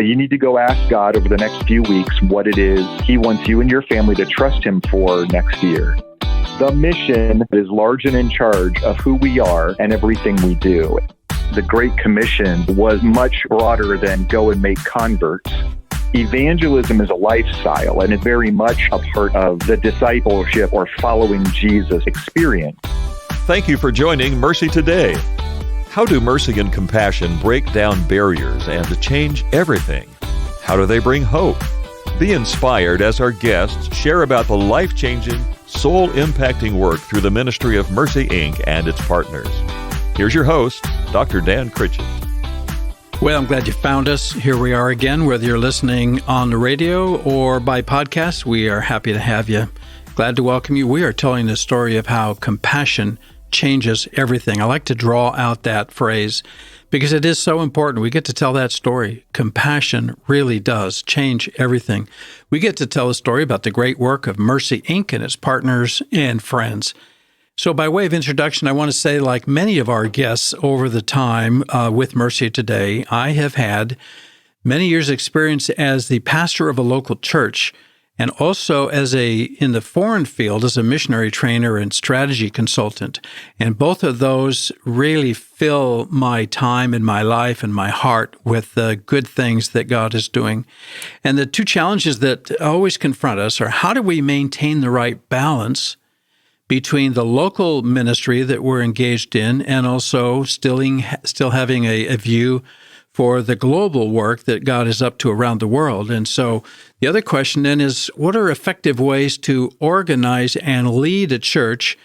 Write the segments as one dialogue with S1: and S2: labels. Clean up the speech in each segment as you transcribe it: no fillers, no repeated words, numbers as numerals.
S1: But you need to go ask God over the next few weeks what it is He wants you and your family to trust Him for next year. The mission is large and in charge of who we are and everything we do. The Great Commission was much broader than go and make converts. Evangelism is a lifestyle, and it's very much a part of the discipleship or following Jesus experience.
S2: Thank you for joining Mercy Today. How do mercy and compassion break down barriers and change everything? How do they bring hope? Be inspired as our guests share about the life-changing, soul-impacting work through the ministry of Mercy, Inc. and its partners. Here's your host, Dr. Dan Critchett.
S3: Well, I'm glad you found us. Here we are again, whether you're listening on the radio or by podcast, we are happy to have you. Glad to welcome you. We are telling the story of how compassion changes everything. I like to draw out that phrase because it is so important. We get to tell that story. Compassion really does change everything. We get to tell a story about the great work of Mercy, Inc. and its partners and friends. So by way of introduction, I want to say, like many of our guests over the time with Mercy Today, I have had many years' experience as the pastor of a local church and also in the foreign field as a missionary trainer and strategy consultant. And both of those really fill my time and my life and my heart with the good things that God is doing. And the two challenges that always confront us are, how do we maintain the right balance between the local ministry that we're engaged in and also still having a view for the global work that God is up to around the world? And so the other question then is, what are effective ways to organize and lead a church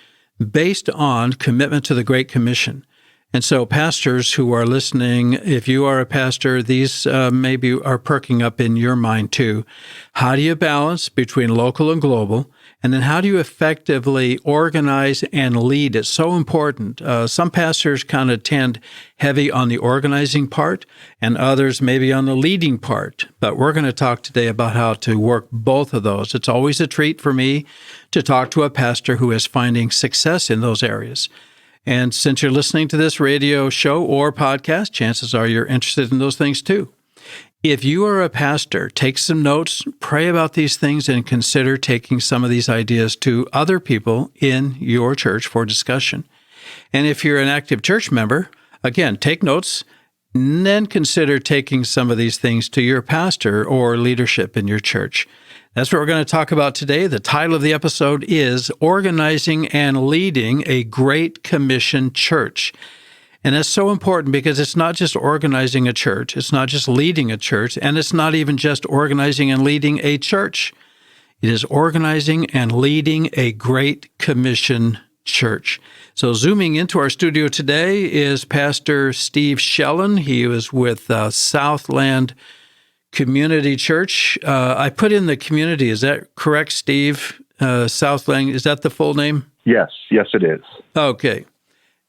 S3: based on commitment to the Great Commission? And so pastors who are listening, if you are a pastor, these maybe are perking up in your mind too. How do you balance between local and global? And then how do you effectively organize and lead? It's so important. Some pastors kind of tend heavy on the organizing part and others maybe on the leading part. But we're going to talk today about how to work both of those. It's always a treat for me to talk to a pastor who is finding success in those areas. And since you're listening to this radio show or podcast, chances are you're interested in those things too. If you are a pastor, take some notes, pray about these things, and consider taking some of these ideas to other people in your church for discussion. And if you're an active church member, again, take notes, and then consider taking some of these things to your pastor or leadership in your church. That's what we're going to talk about today. The title of the episode is Organizing and Leading a Great Commission Church. And that's so important because it's not just organizing a church, it's not just leading a church, and it's not even just organizing and leading a church. It is organizing and leading a Great Commission church. So zooming into our studio today is Pastor Steve Schellin. He was with Southland Community Church. I put in the community. Is that correct, Steve? Southland, is that the full name?
S1: Yes, it is.
S3: Okay.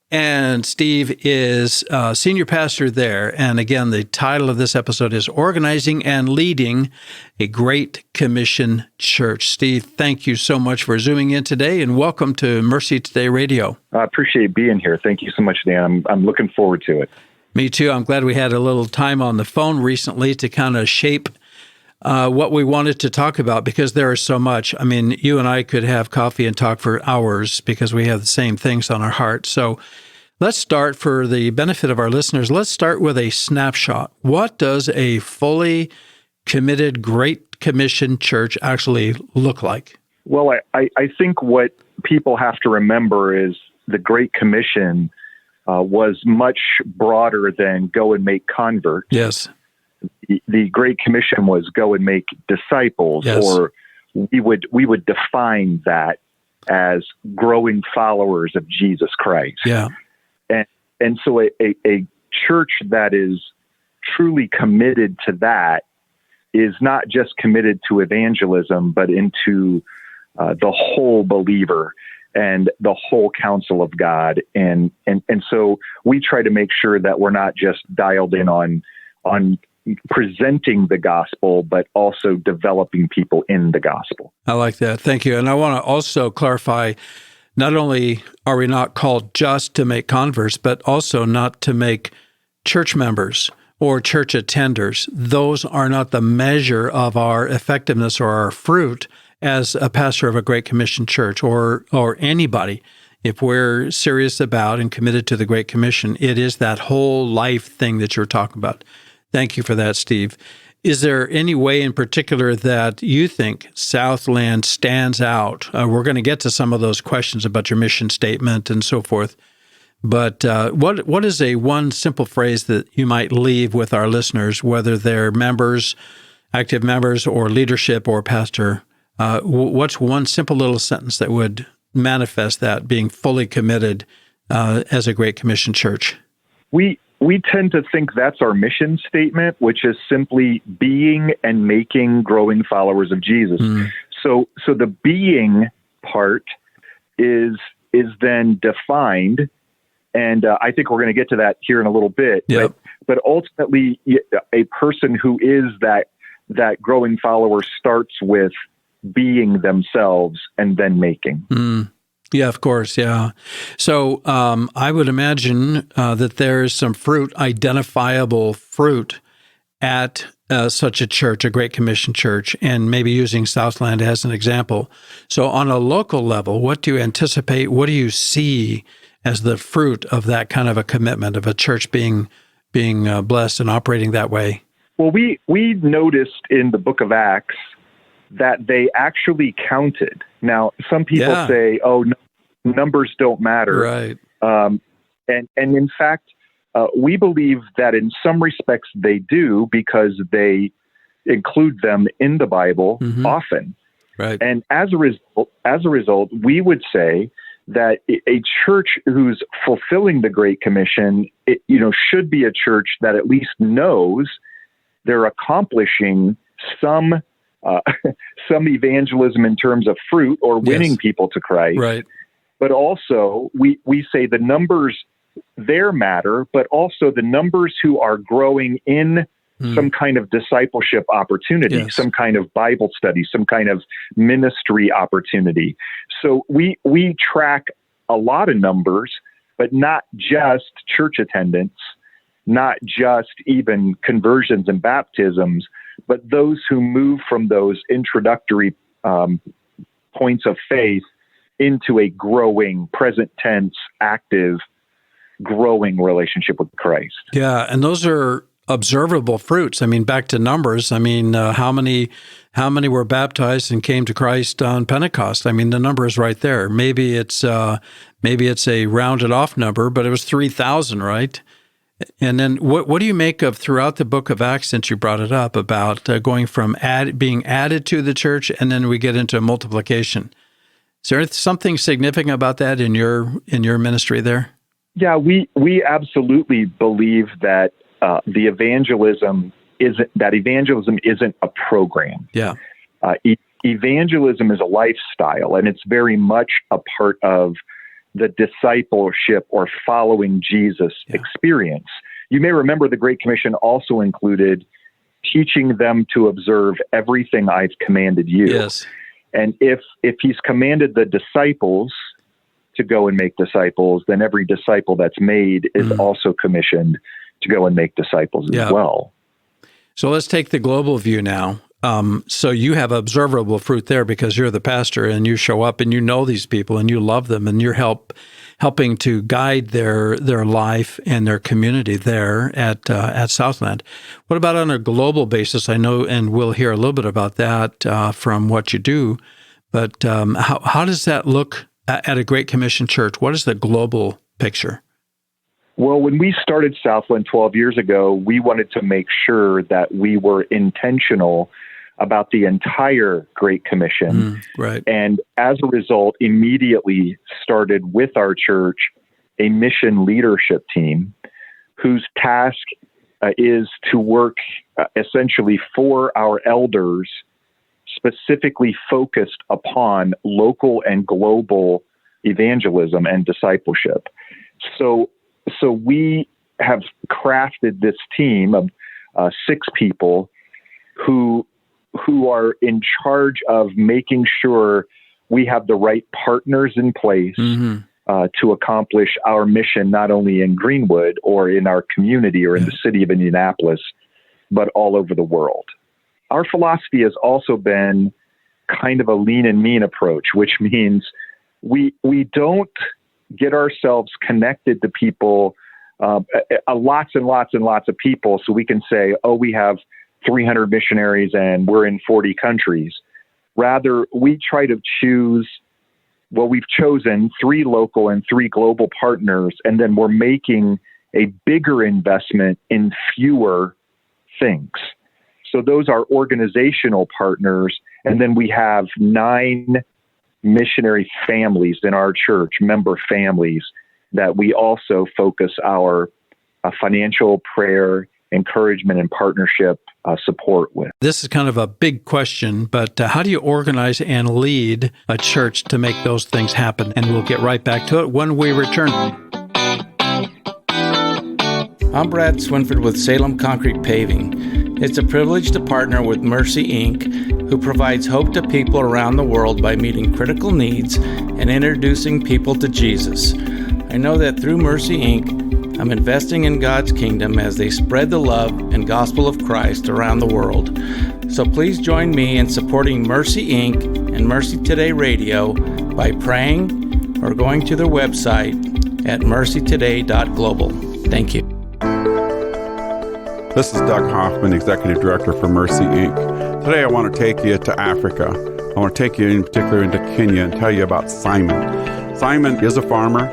S3: And Steve is senior pastor there. And again, the title of this episode is Organizing and Leading a Great Commission Church. Steve, thank you so much for zooming in today, and welcome to Mercy Today Radio.
S1: I appreciate being here. Thank you so much, Dan. I'm looking forward to it.
S3: Me too. I'm glad we had a little time on the phone recently to kind of shape what we wanted to talk about, because there is so much. I mean, you and I could have coffee and talk for hours because we have the same things on our heart. So let's start, for the benefit of our listeners, let's start with a snapshot. What does a fully committed Great Commission church actually look like?
S1: Well, I think what people have to remember is the Great Commission was much broader than go and make converts.
S3: Yes.
S1: The Great Commission was go and make disciples,
S3: yes.
S1: Or we would define that as growing followers of Jesus Christ.
S3: Yeah.
S1: And so a church that is truly committed to that is not just committed to evangelism, but into the whole believer and the whole counsel of God. And so we try to make sure that we're not just dialed in on presenting the gospel, but also developing people in the gospel.
S3: I like that. Thank you. And I want to also clarify, not only are we not called just to make converts, but also not to make church members. or church attenders, those are not the measure of our effectiveness or our fruit as a pastor of a Great Commission church or anybody. If we're serious about and committed to the Great Commission, it is that whole life thing that you're talking about. Thank you for that, Steve. Is there any way in particular that you think Southland stands out? We're going to get to some of those questions about your mission statement and so forth. But what is one simple phrase that you might leave with our listeners, whether they're members, active members, or leadership or pastor? What's one simple little sentence that would manifest that being fully committed as a Great Commission church?
S1: We tend to think that's our mission statement, which is simply being and making growing followers of Jesus. So the being part is then defined, and I think we're going to get to that here in a little bit.
S3: Yep.
S1: But ultimately, a person who is that growing follower starts with being themselves and then making.
S3: Yeah, of course, yeah. So I would imagine that there's some fruit, identifiable fruit, at such a church, a Great Commission church, and maybe using Southland as an example. So on a local level, what do you anticipate, what do you see as the fruit of that kind of a commitment, of a church being blessed and operating that way?
S1: Well, we noticed in the book of Acts that they actually counted. Now, some people say, "Oh, numbers don't matter."
S3: Right.
S1: And in fact, we believe that in some respects they do, because they include them in the Bible often.
S3: Right.
S1: And as a result, we would say that a church who's fulfilling the Great Commission, should be a church that at least knows they're accomplishing some evangelism in terms of fruit or winning people to Christ.
S3: Right.
S1: But also, we say the numbers there matter, but also the numbers who are growing in some kind of discipleship opportunity, some kind of Bible study, some kind of ministry opportunity. So we track a lot of numbers, but not just church attendance, not just even conversions and baptisms, but those who move from those introductory points of faith into a growing, present tense, active, growing relationship with Christ.
S3: Yeah, and those are observable fruits. I mean, back to numbers. I mean, how many were baptized and came to Christ on Pentecost? I mean, the number is right there. Maybe it's a rounded off number, but it was 3,000, right? And then what do you make of throughout the book of Acts, since you brought it up, about going from being added to the church, and then we get into multiplication? Is there something significant about that in your ministry there?
S1: Yeah, we absolutely believe that evangelism isn't a program.
S3: Yeah,
S1: evangelism is a lifestyle, and it's very much a part of the discipleship or following Jesus experience. You may remember the Great Commission also included teaching them to observe everything I've commanded you.
S3: Yes.
S1: And if he's commanded the disciples to go and make disciples, then every disciple that's made is also commissioned to go and make disciples as well.
S3: So let's take the global view now. So you have observable fruit there because you're the pastor and you show up and you know these people and you love them and you're helping to guide their life and their community there at Southland. What about on a global basis? I know, and we'll hear a little bit about that from what you do, but how does that look at a Great Commission church? What is the global picture?
S1: Well, when we started Southland 12 years ago, we wanted to make sure that we were intentional about the entire Great Commission.
S3: Right.
S1: And as a result, immediately started with our church a mission leadership team whose task is to work essentially for our elders, specifically focused upon local and global evangelism and discipleship. So we have crafted this team of 6 people who are in charge of making sure we have the right partners in place to accomplish our mission, not only in Greenwood or in our community or in the city of Indianapolis, but all over the world. Our philosophy has also been kind of a lean and mean approach, which means we don't get ourselves connected to people, lots and lots and lots of people, so we can say, oh, we have 300 missionaries and we're in 40 countries. Rather, we try to choose, we've chosen 3 local and 3 global partners, and then we're making a bigger investment in fewer things. So those are organizational partners, and then we have 9 missionary families in our church, member families, that we also focus our financial, prayer, encouragement, and partnership support with.
S3: This is kind of a big question, but how do you organize and lead a church to make those things happen? And we'll get right back to it when we return.
S4: I'm Brad Swinford with Salem Concrete Paving. It's a privilege to partner with Mercy Inc., who provides hope to people around the world by meeting critical needs and introducing people to Jesus. I know that through Mercy Inc., I'm investing in God's kingdom as they spread the love and gospel of Christ around the world. So please join me in supporting Mercy Inc. and MercyToday Radio by praying or going to their website at mercytoday.global. Thank you.
S5: This is Doug Hoffman, Executive Director for Mercy Inc. Today I want to take you to Africa. I want to take you in particular into Kenya and tell you about Simon. Simon is a farmer.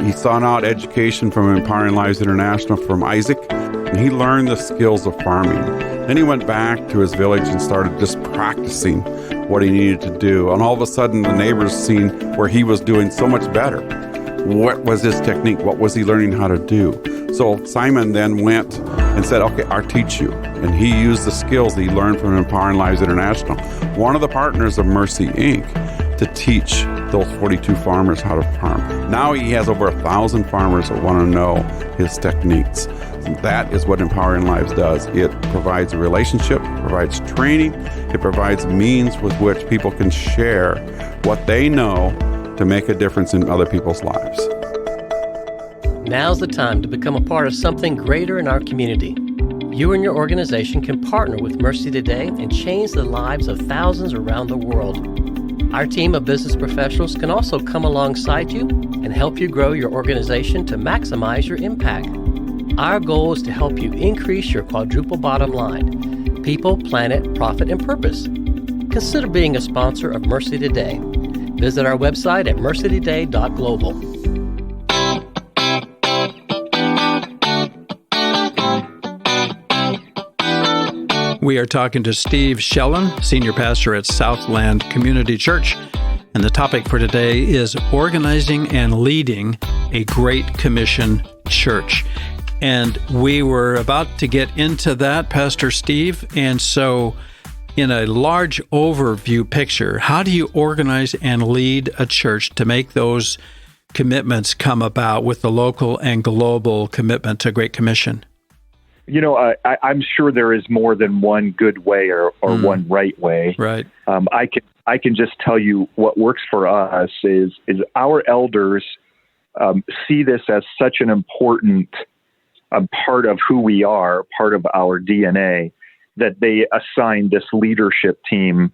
S5: He sought out education from Empowering Lives International from Isaac, and he learned the skills of farming. Then he went back to his village and started just practicing what he needed to do. And all of a sudden, the neighbors seen where he was doing so much better. What was his technique? What was he learning how to do? So Simon then went and said, okay, I'll teach you. And he used the skills that he learned from Empowering Lives International, one of the partners of Mercy Inc., to teach those 42 farmers how to farm. Now he has over 1,000 farmers that want to know his techniques. And that is what Empowering Lives does. It provides a relationship, provides training, it provides means with which people can share what they know to make a difference in other people's lives.
S6: Now's the time to become a part of something greater in our community. You and your organization can partner with Mercy Today and change the lives of thousands around the world. Our team of business professionals can also come alongside you and help you grow your organization to maximize your impact. Our goal is to help you increase your quadruple bottom line: people, planet, profit, and purpose. Consider being a sponsor of Mercy Today. Visit our website at mercytoday.global.
S3: We are talking to Steve Schellin, Senior Pastor at Southland Community Church, and the topic for today is organizing and leading a Great Commission church. And we were about to get into that, Pastor Steve, and so in a large overview picture, how do you organize and lead a church to make those commitments come about with the local and global commitment to Great Commission?
S1: You know, I'm sure there is more than one good way or one right way.
S3: Right.
S1: I can just tell you what works for us is our elders see this as such an important part of who we are, part of our DNA, that they assign this leadership team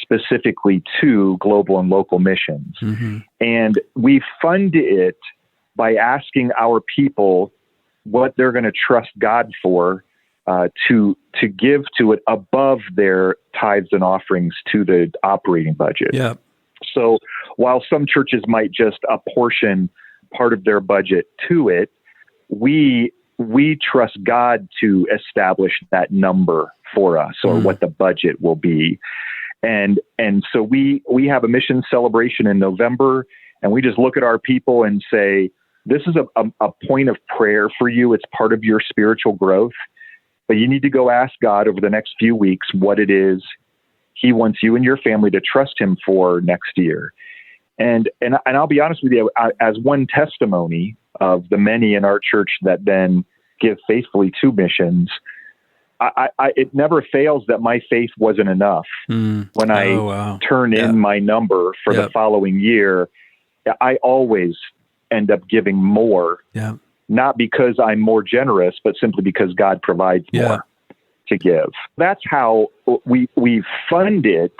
S1: specifically to global and local missions. Mm-hmm. And we fund it by asking our people what they're going to trust God for, to give to it above their tithes and offerings to the operating budget.
S3: Yeah.
S1: So while some churches might just apportion part of their budget to it, we trust God to establish that number for us, or what the budget will be. And so we have a mission celebration in November, and we just look at our people and say, this is a point of prayer for you. It's part of your spiritual growth, but you need to go ask God over the next few weeks what it is He wants you and your family to trust Him for next year. And I'll be honest with you, as one testimony of the many in our church that then give faithfully to missions, it never fails that my faith wasn't enough. When I turn in my number for the following year, I always end up giving more, not because I'm more generous, but simply because God provides more to give. That's how we fund it,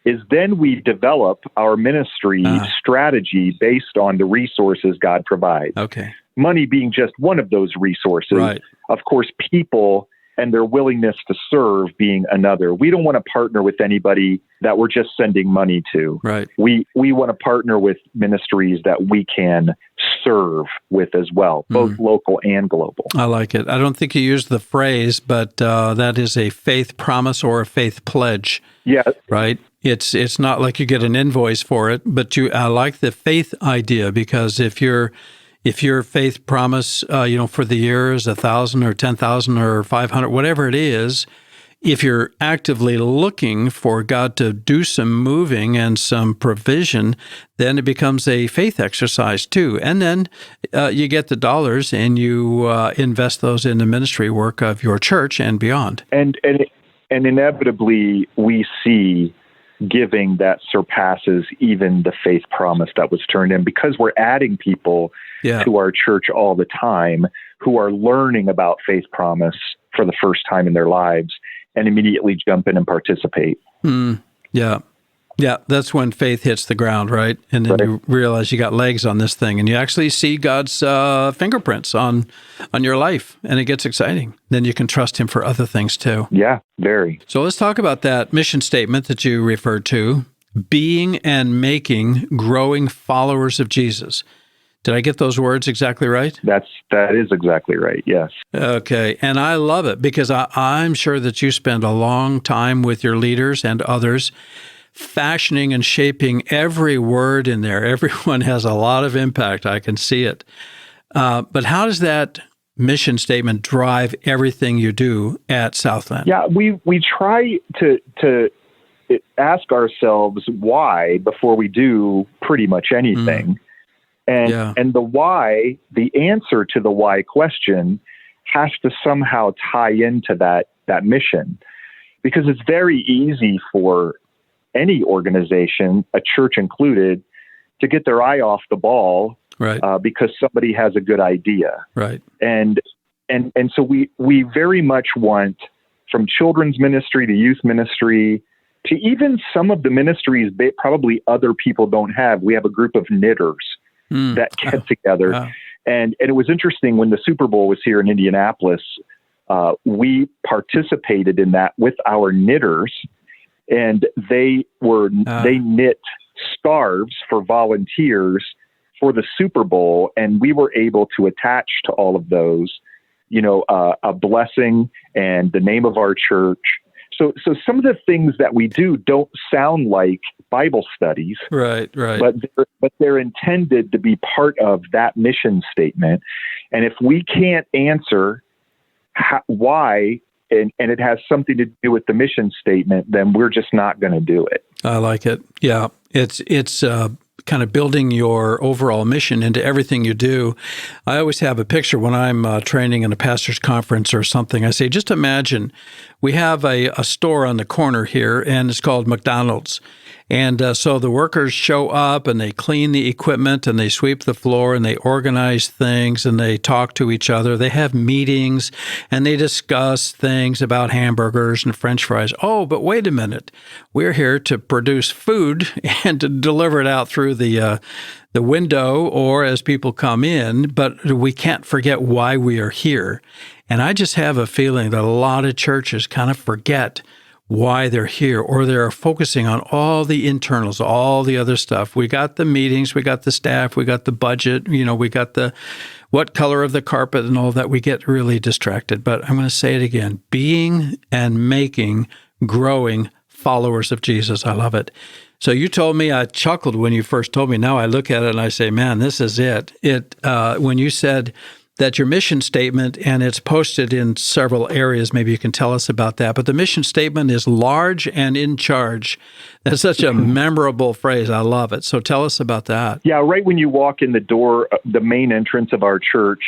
S1: is then we develop our ministry strategy based on the resources God provides.
S3: Okay.
S1: Money being just one of those resources.
S3: Right.
S1: Of course, people and their willingness to serve being another. We don't want to partner with anybody that we're just sending money to.
S3: Right.
S1: We want to partner with ministries that we can serve with as well, both local and global.
S3: I like it. I don't think you used the phrase, but that is a faith promise or a faith pledge.
S1: Yeah.
S3: Right? It's not like you get an invoice for it, but I like the faith idea, because if your faith promise, for the year is 1,000 or 10,000 or 500, whatever it is, if you're actively looking for God to do some moving and some provision, then it becomes a faith exercise too. And then you get the dollars and you invest those in the ministry work of your church and beyond.
S1: And inevitably, we see giving that surpasses even the faith promise that was turned in, because we're adding people to our church all the time who are learning about faith promise for the first time in their lives and immediately jump in and participate.
S3: Yeah, that's when faith hits the ground, right? And then you realize you got legs on this thing, and you actually see God's fingerprints on your life, and it gets exciting. Then you can trust Him for other things too.
S1: Yeah, very.
S3: So let's talk about that mission statement that you referred to, being and making growing followers of Jesus. Did I get those words exactly right?
S1: That is exactly right, yes.
S3: Okay, and I love it, because I'm sure that you spend a long time with your leaders and others fashioning and shaping every word in there. Everyone has a lot of impact. I can see it. But how does that mission statement drive everything you do at Southland?
S1: Yeah, we try to ask ourselves why before we do pretty much anything. And the why, the answer to the why question has to somehow tie into that mission, because it's very easy for any organization, a church included, to get their eye off the ball because somebody has a good idea.
S3: Right.
S1: And so we very much want, from children's ministry to youth ministry to even some of the ministries that probably other people don't have. We have a group of knitters that get together.
S3: Wow.
S1: And it was interesting when the Super Bowl was here in Indianapolis, we participated in that with our knitters. And they knit scarves for volunteers for the Super Bowl, and we were able to attach to all of those, a blessing and the name of our church. So some of the things that we do don't sound like Bible studies,
S3: right?
S1: But they're intended to be part of that mission statement. And if we can't answer why, and it has something to do with the mission statement, then we're just not going to do it.
S3: I like it. Yeah, it's kind of building your overall mission into everything you do. I always have a picture when I'm training in a pastor's conference or something. I say, just imagine we have a store on the corner here, and it's called McDonald's. And so the workers show up and they clean the equipment and they sweep the floor and they organize things and they talk to each other. They have meetings and they discuss things about hamburgers and French fries. Oh, but wait a minute. We're here to produce food and to deliver it out through the window or as people come in, but we can't forget why we are here. And I just have a feeling that a lot of churches kind of forget why they're here, or they're focusing on all the internals, all the other stuff. We got the meetings, we got the staff, we got the budget, we got the what color of the carpet and all that. We get really distracted. But I'm going to say it again, being and making growing followers of Jesus. I love it. So you told me, I chuckled when you first told me. Now I look at it and I say, man, this is it. When you said that your mission statement, and it's posted in several areas, maybe you can tell us about that, but the mission statement is large and in charge. That's such a memorable phrase. I love it. So tell us about that.
S1: Yeah, right when you walk in the door, the main entrance of our church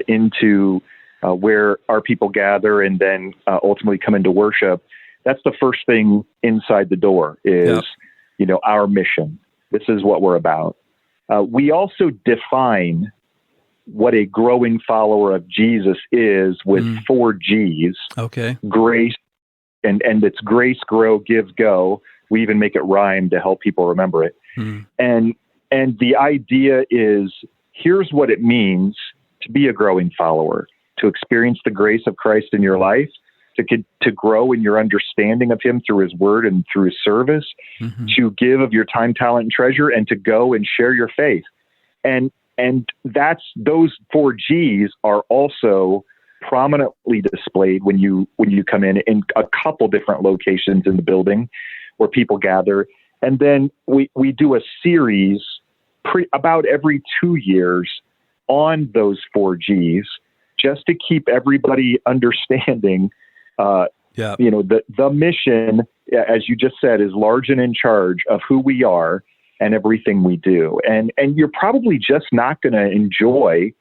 S1: into where our people gather and then ultimately come into worship, that's the first thing inside the door is, our mission. This is what we're about. We also define what a growing follower of Jesus is with 4 G's.
S3: Okay.
S1: Grace, and it's grace, grow, give, go. We even make it rhyme to help people remember it. And the idea is, here's what it means to be a growing follower, to experience the grace of Christ in your life, to grow in your understanding of him through his word and through his service, to give of your time, talent, and treasure, and to go and share your faith. And that's, those 4 G's are also prominently displayed when you come in a couple different locations in the building where people gather. And then we do a series about every 2 years on those 4 G's, just to keep everybody understanding, the mission, as you just said, is large and in charge of who we are and everything we do. And you're probably just not going to enjoy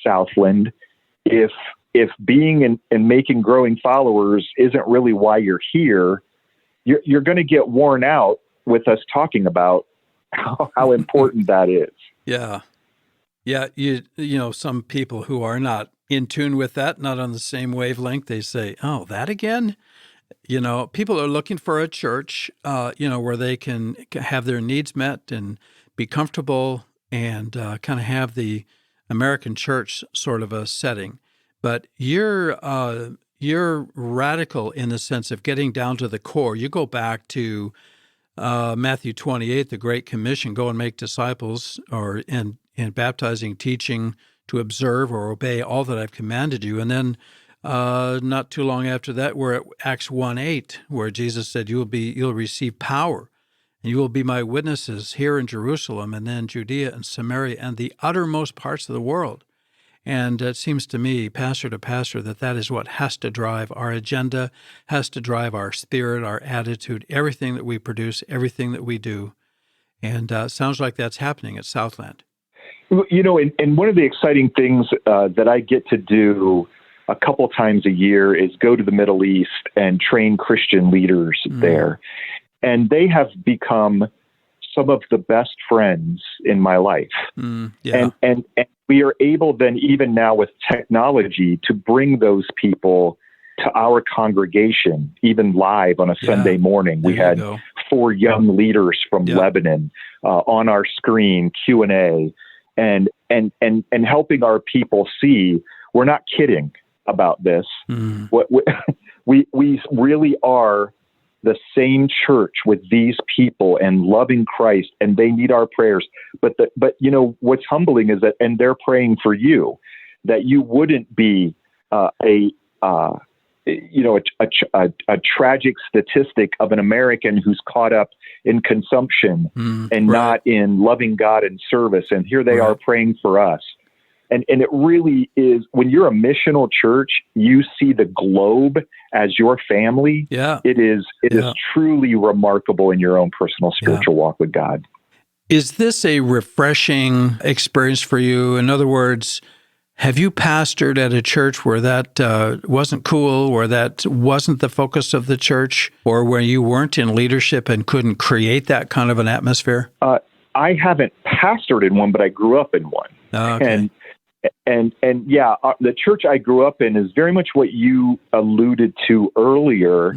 S1: Southland if being and making growing followers isn't really why you're here. You're going to get worn out with us talking about how important that is.
S3: Yeah. Yeah. You know, some people who are not in tune with that, not on the same wavelength, they say, oh, that again? You know, people are looking for a church, where they can have their needs met and be comfortable and kind of have the American church sort of a setting. But you're radical in the sense of getting down to the core. You go back to Matthew 28, the Great Commission, go and make disciples, and baptizing, teaching, to observe or obey all that I've commanded you. And then not too long after that, we're at Acts 1:8, where Jesus said, you'll receive power, and you will be my witnesses here in Jerusalem, and then Judea and Samaria and the uttermost parts of the world. And it seems to me, pastor to pastor, that is what has to drive our agenda, has to drive our spirit, our attitude, everything that we produce, everything that we do. And sounds like that's happening at Southland.
S1: You know, and one of the exciting things that I get to do a couple times a year is go to the Middle East and train Christian leaders there. And they have become some of the best friends in my life. And we are able then, even now with technology, to bring those people to our congregation, even live on a Sunday morning. We had 4 young leaders from Lebanon on our screen, Q&A, and helping our people see we're not kidding about this. What we really are the same church with these people and loving Christ, and they need our prayers. But you know what's humbling is that, and they're praying for you, that you wouldn't be a tragic statistic of an American who's caught up in consumption and not in loving God and service. And here they are praying for us. And it really is, when you're a missional church, you see the globe as your family. Yeah. It is truly remarkable in your own personal spiritual walk with God.
S3: Is this a refreshing experience for you? In other words, have you pastored at a church where that wasn't cool, where that wasn't the focus of the church, or where you weren't in leadership and couldn't create that kind of an atmosphere?
S1: I haven't pastored in one, but I grew up in one.
S3: Okay.
S1: And the church I grew up in is very much what you alluded to earlier,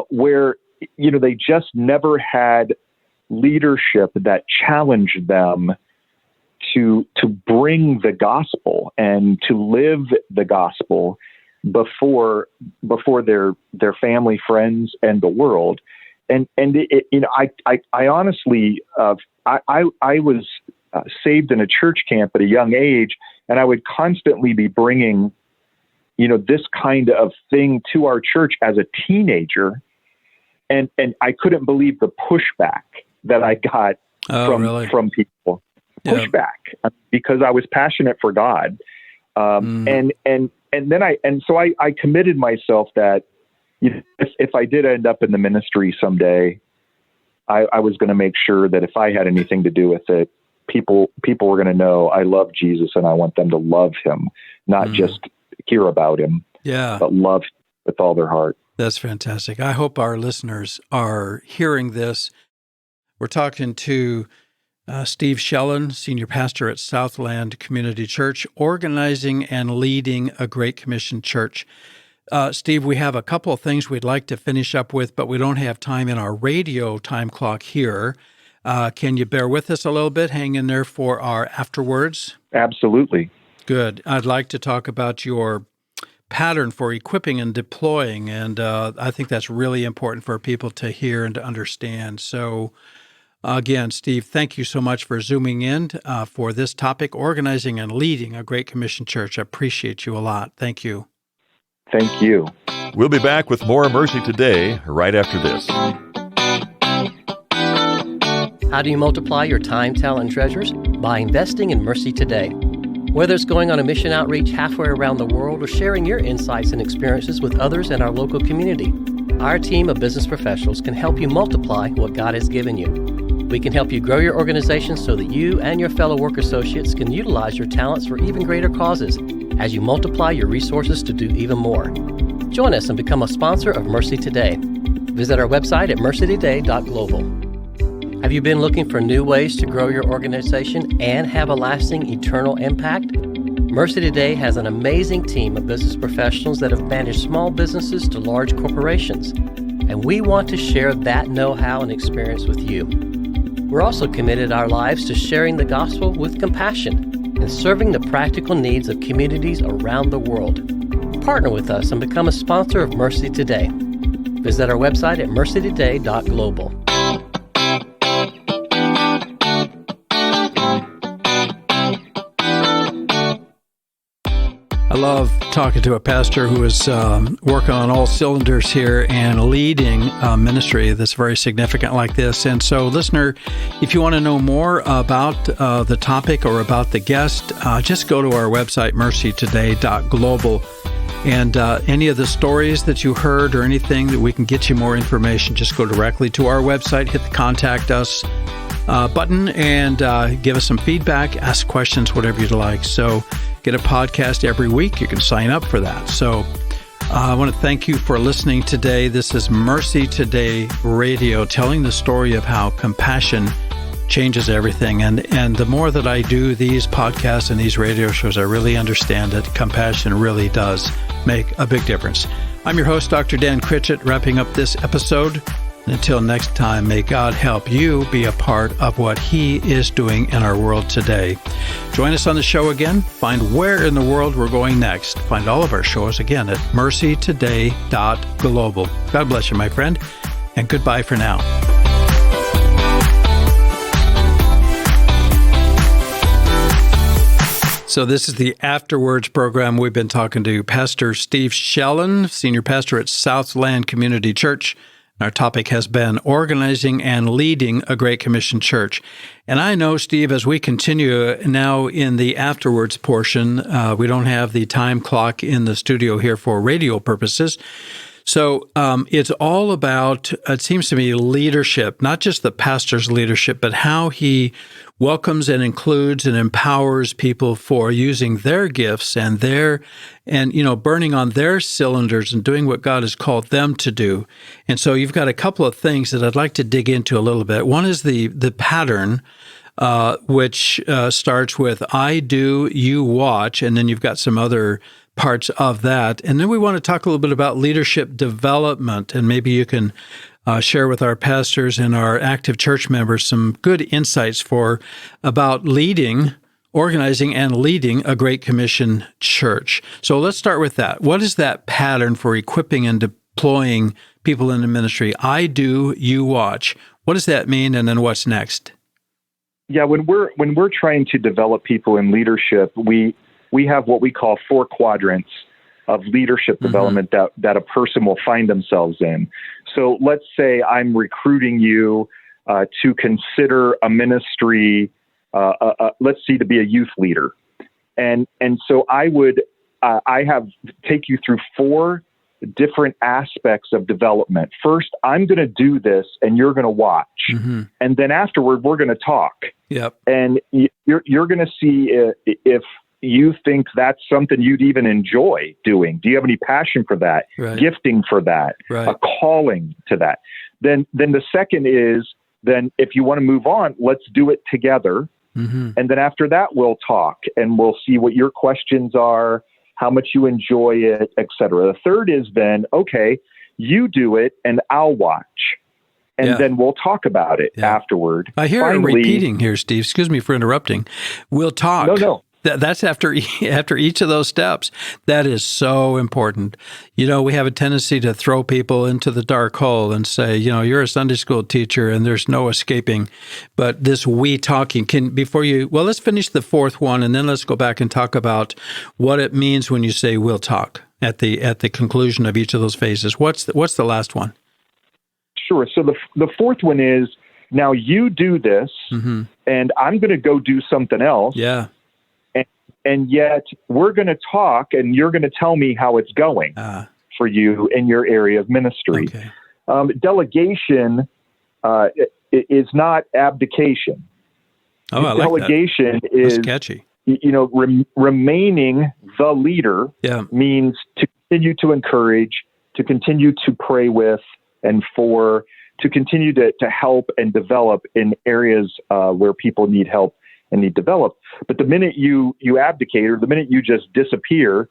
S1: where, you know, they just never had leadership that challenged them to bring the gospel and to live the gospel before their family, friends, and the world. And it, you know, I honestly, I was saved in a church camp at a young age, and I would constantly be bringing, you know, this kind of thing to our church as a teenager, and I couldn't believe the pushback that I got from people. Pushback because I was passionate for God, and so I committed myself that, you know, if I did end up in the ministry someday, I was going to make sure that if I had anything to do with it, people were going to know I love Jesus and I want them to love him, not just hear about him, but love him with all their heart.
S3: That's fantastic. I hope our listeners are hearing this. We're talking to Steve Schellin, Senior Pastor at Southland Community Church, organizing and leading a Great Commission church. Steve, we have a couple of things we'd like to finish up with, but we don't have time in our radio time clock here. Can you bear with us a little bit? Hang in there for our AfterWords.
S1: Absolutely.
S3: Good. I'd like to talk about your pattern for equipping and deploying, and I think that's really important for people to hear and to understand. So, again, Steve, thank you so much for zooming in for this topic, organizing and leading a Great Commission church. I appreciate you a lot. Thank you.
S1: Thank you.
S2: We'll be back with more Mercy Today right after this.
S6: How do you multiply your time, talent, and treasures? By investing in Mercy Today. Whether it's going on a mission outreach halfway around the world or sharing your insights and experiences with others in our local community, our team of business professionals can help you multiply what God has given you. We can help you grow your organization so that you and your fellow work associates can utilize your talents for even greater causes as you multiply your resources to do even more. Join us and become a sponsor of Mercy Today. Visit our website at MercyToday.global. Have you been looking for new ways to grow your organization and have a lasting, eternal impact? Mercy Today has an amazing team of business professionals that have managed small businesses to large corporations, and we want to share that know-how and experience with you. We're also committed our lives to sharing the gospel with compassion and serving the practical needs of communities around the world. Partner with us and become a sponsor of Mercy Today. Visit our website at MercyToday.global.
S3: I love talking to a pastor who is working on all cylinders here and leading a ministry that's very significant like this. And so, listener, if you want to know more about the topic or about the guest, just go to our website, MercyToday.global. And any of the stories that you heard or anything that we can get you more information, just go directly to our website, hit the Contact Us button, and give us some feedback, ask questions, whatever you'd like. So get a podcast every week. You can sign up for that. So I want to thank you for listening today. This is Mercy Today Radio, telling the story of how compassion changes everything. And the more that I do these podcasts and these radio shows, I really understand that compassion really does make a big difference. I'm your host, Dr. Dan Critchett, wrapping up this episode. And until next time, may God help you be a part of what He is doing in our world today. Join us on the show again. Find where in the world we're going next. Find all of our shows again at MercyToday.global. God bless you, my friend, and goodbye for now. So this is the AfterWords program. We've been talking to Pastor Steve Schellin, Senior Pastor at Southland Community Church. Our topic has been organizing and leading a Great Commission church. And I know, Steve, as we continue now in the AfterWords portion, we don't have the time clock in the studio here for radio purposes. So it's all about, it seems to me, leadership, not just the pastor's leadership, but how he welcomes and includes and empowers people for using their gifts and burning on their cylinders and doing what God has called them to do. And so you've got a couple of things that I'd like to dig into a little bit. One is the pattern, which starts with I do, you watch, and then you've got some other parts of that. And then we want to talk a little bit about leadership development, and maybe you can share with our pastors and our active church members some good insights about organizing and leading a Great Commission church. So let's start with that. What is that pattern for equipping and deploying people in the ministry? I do, you watch. What does that mean? And then what's next?
S1: Yeah, when we're trying to develop people in leadership, we have what we call 4 quadrants of leadership development that a person will find themselves in. So let's say I'm recruiting you to consider a ministry, let's see, to be a youth leader. And so I have take you through 4 different aspects of development. First, I'm going to do this and you're going to watch. And then afterward, we're going to talk.
S3: Yep.
S1: And you're going to see if you think that's something you'd even enjoy doing. Do you have any passion for that?
S3: Right.
S1: Gifting for that?
S3: Right.
S1: A calling to that? Then the second is then if you want to move on, let's do it together.
S3: Mm-hmm.
S1: And then after that, we'll talk and we'll see what your questions are, how much you enjoy it, etc. The third is then, okay, you do it and I'll watch. And then we'll talk about it afterward.
S3: I hear it repeating here, Steve. Excuse me for interrupting. We'll talk.
S1: No.
S3: That's after each of those steps. That is so important. We have a tendency to throw people into the dark hole and say, you're a Sunday school teacher and there's no escaping. But this we talking let's finish the fourth one and then let's go back and talk about what it means when you say we'll talk at the conclusion of each of those phases. What's the last one?
S1: Sure. So the fourth one is, now you do this and I'm going to go do something else.
S3: Yeah.
S1: And yet we're going to talk and you're going to tell me how it's going for you in your area of ministry.
S3: Okay.
S1: Delegation is not abdication.
S3: Oh, I like
S1: delegation
S3: that.
S1: is
S3: That's catchy.
S1: Remaining the leader means to continue to encourage, to continue to pray with and for, to continue to help and develop in areas where people need help and need developed. But the minute you abdicate, or the minute you just disappear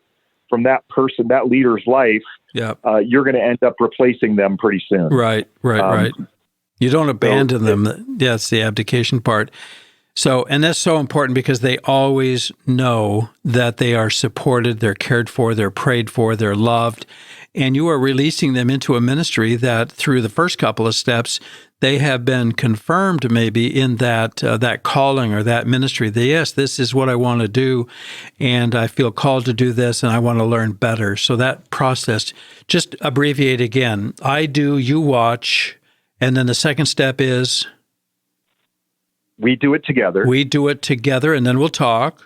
S1: from that person, that leader's life, you're going to end up replacing them pretty soon.
S3: Right. You don't abandon them. That's the abdication part. So, and that's so important because they always know that they are supported, they're cared for, they're prayed for, they're loved, and you are releasing them into a ministry that through the first couple of steps, they have been confirmed maybe in that calling or that ministry. Yes, this is what I want to do, and I feel called to do this, and I want to learn better. So that process, just abbreviate again. I do, you watch, and then the second step is?
S1: We do it together.
S3: We do it together, and then we'll talk.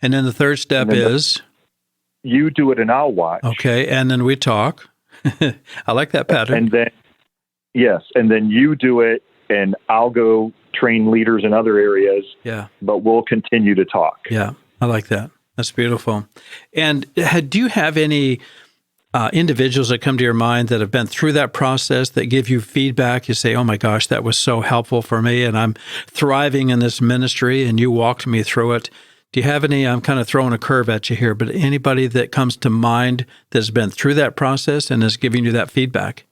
S3: And then the third step is?
S1: You do it and I'll watch.
S3: Okay, and then we talk. I like that pattern.
S1: And then, and then you do it and I'll go train leaders in other areas.
S3: Yeah.
S1: But we'll continue to talk.
S3: Yeah, I like that. That's beautiful. And do you have any individuals that come to your mind that have been through that process that give you feedback? You say, oh my gosh, that was so helpful for me and I'm thriving in this ministry and you walked me through it. Do you have any, I'm kind of throwing a curve at you here, but anybody that comes to mind that's been through that process and is giving you that feedback?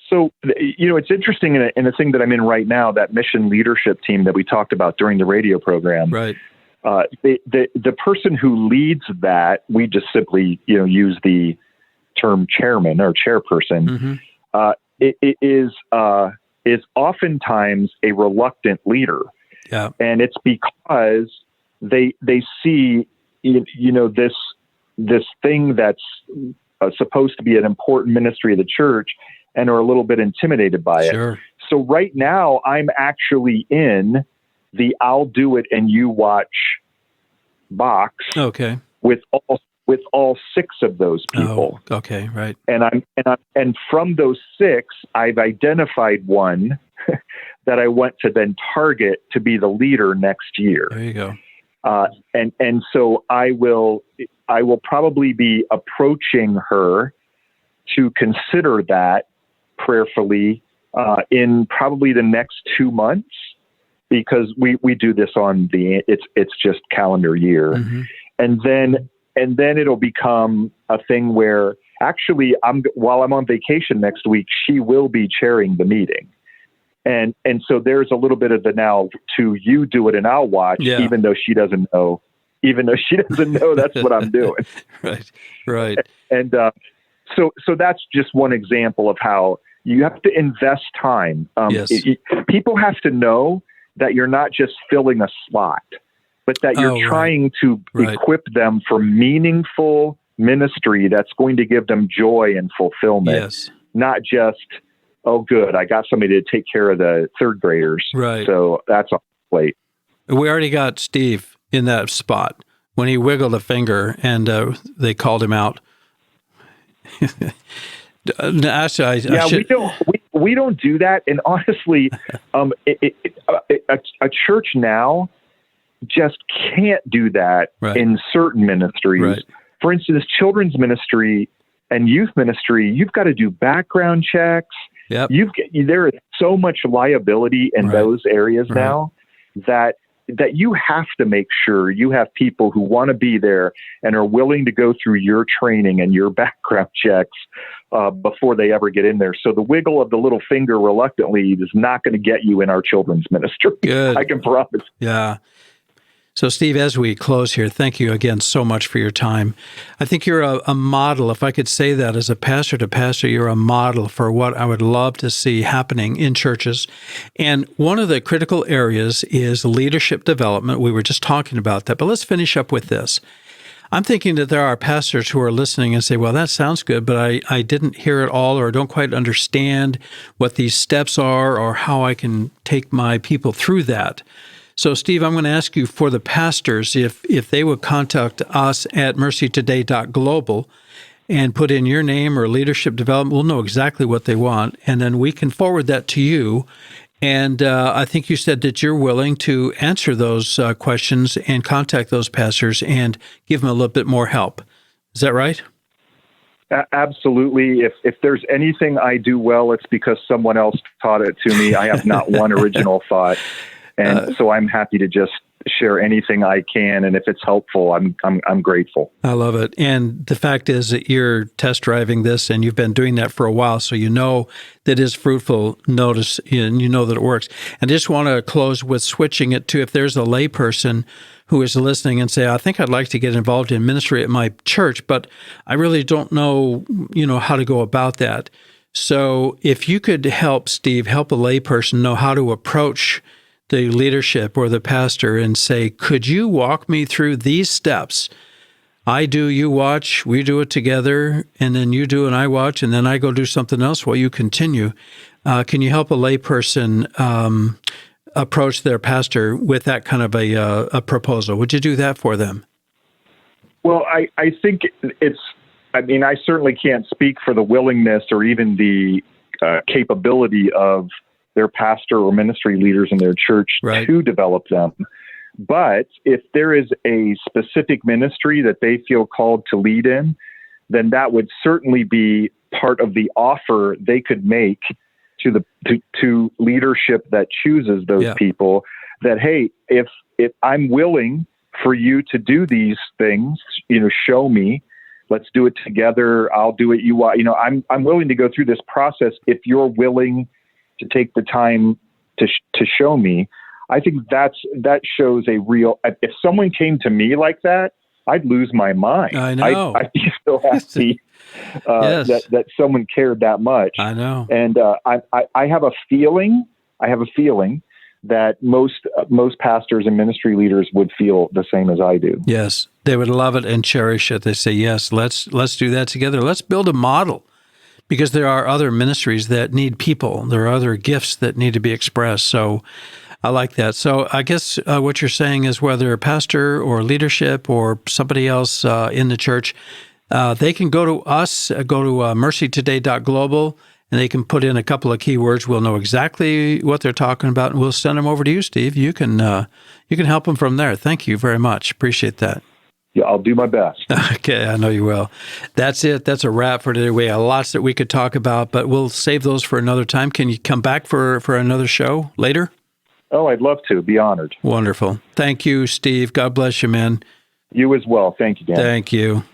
S1: So, it's interesting in the thing that I'm in right now, that mission leadership team that we talked about during the radio program.
S3: Right.
S1: The person who leads that, we just simply, use the term chairman or chairperson, it is oftentimes a reluctant leader.
S3: Yeah.
S1: And it's because they see, this thing that's supposed to be an important ministry of the church and are a little bit intimidated by it. So right now I'm actually in the I'll do it and you watch box.
S3: Okay.
S1: With all six of those people.
S3: Oh, okay, right.
S1: And from those six, I've identified one that I want to then target to be the leader next year.
S3: There you go.
S1: And so I will probably be approaching her to consider that prayerfully in probably the next 2 months, because we do this on it's just calendar year. And then it'll become a thing where actually while I'm on vacation next week, she will be chairing the meeting. And so there's a little bit of the now to you do it and I'll watch, even though she doesn't know that's what I'm doing.
S3: Right.
S1: And so that's just one example of how you have to invest time. People have to know that you're not just filling a slot, but that you're trying to equip them for meaningful ministry that's going to give them joy and fulfillment, not just, oh, good, I got somebody to take care of the third graders.
S3: Right.
S1: So that's on the plate.
S3: We already got Steve in that spot when he wiggled a finger and they called him out.
S1: Actually, we don't do that. And honestly, a church now just can't do that in certain ministries.
S3: Right.
S1: For instance, children's ministry and youth ministry, you've got to do background checks.
S3: Yep.
S1: There is so much liability in those areas now that you have to make sure you have people who want to be there and are willing to go through your training and your background checks before they ever get in there. So the wiggle of the little finger reluctantly is not going to get you in our children's ministry.
S3: Good.
S1: I can promise.
S3: Yeah. So, Steve, as we close here, thank you again so much for your time. I think you're a model, if I could say that, as a pastor to pastor, you're a model for what I would love to see happening in churches. And one of the critical areas is leadership development. We were just talking about that, but let's finish up with this. I'm thinking that there are pastors who are listening and say, well, that sounds good, but I didn't hear it all or don't quite understand what these steps are or how I can take my people through that. So, Steve, I'm going to ask you for the pastors, if they would contact us at MercyToday.global and put in your name or leadership development, we'll know exactly what they want, and then we can forward that to you. And I think you said that you're willing to answer those questions and contact those pastors and give them a little bit more help. Is that right?
S1: Absolutely. If there's anything I do well, it's because someone else taught it to me. I have not one original thought. And so I'm happy to just share anything I can, and if it's helpful, I'm grateful.
S3: I love it. And the fact is that you're test driving this, and you've been doing that for a while, so you know that is fruitful. Notice, and you know that it works. And I just want to close with switching it to, if there's a layperson who is listening and say, I think I'd like to get involved in ministry at my church, but I really don't know, how to go about that. So if you could help, Steve, help a layperson know how to approach the leadership or the pastor and say, could you walk me through these steps? I do, you watch, we do it together, and then you do and I watch, and then I go do something else while you continue. Can you help a layperson approach their pastor with that kind of a proposal? Would you do that for them?
S1: Well, I think I certainly can't speak for the willingness or even the capability of their pastor or ministry leaders in their church to develop them. But if there is a specific ministry that they feel called to lead in, then that would certainly be part of the offer they could make to leadership that chooses those people, that, hey, if I'm willing for you to do these things, show me, let's do it together. I'll do it. I'm willing to go through this process if you're willing to take the time to show me. I think that shows a real. If someone came to me like that, I'd lose my mind.
S3: I know.
S1: I'd be so happy that someone cared that much.
S3: I know.
S1: And I have a feeling. That most pastors and ministry leaders would feel the same as I do.
S3: Yes, they would love it and cherish it. They say, yes, let's do that together. Let's build a model. Because there are other ministries that need people. There are other gifts that need to be expressed. So I like that. So I guess what you're saying is whether a pastor or leadership or somebody else in the church, they can go to us, go to MercyToday.global, and they can put in a couple of keywords. We'll know exactly what they're talking about, and we'll send them over to you, Steve. You can help them from there. Thank you very much. Appreciate that.
S1: Yeah, I'll do my best.
S3: Okay, I know you will. That's it. That's a wrap for today. We have lots that we could talk about, but we'll save those for another time. Can you come back for another show later?
S1: Oh, I'd love to. Be honored.
S3: Wonderful. Thank you, Steve. God bless you, man.
S1: You as well. Thank you, Dan.
S3: Thank you.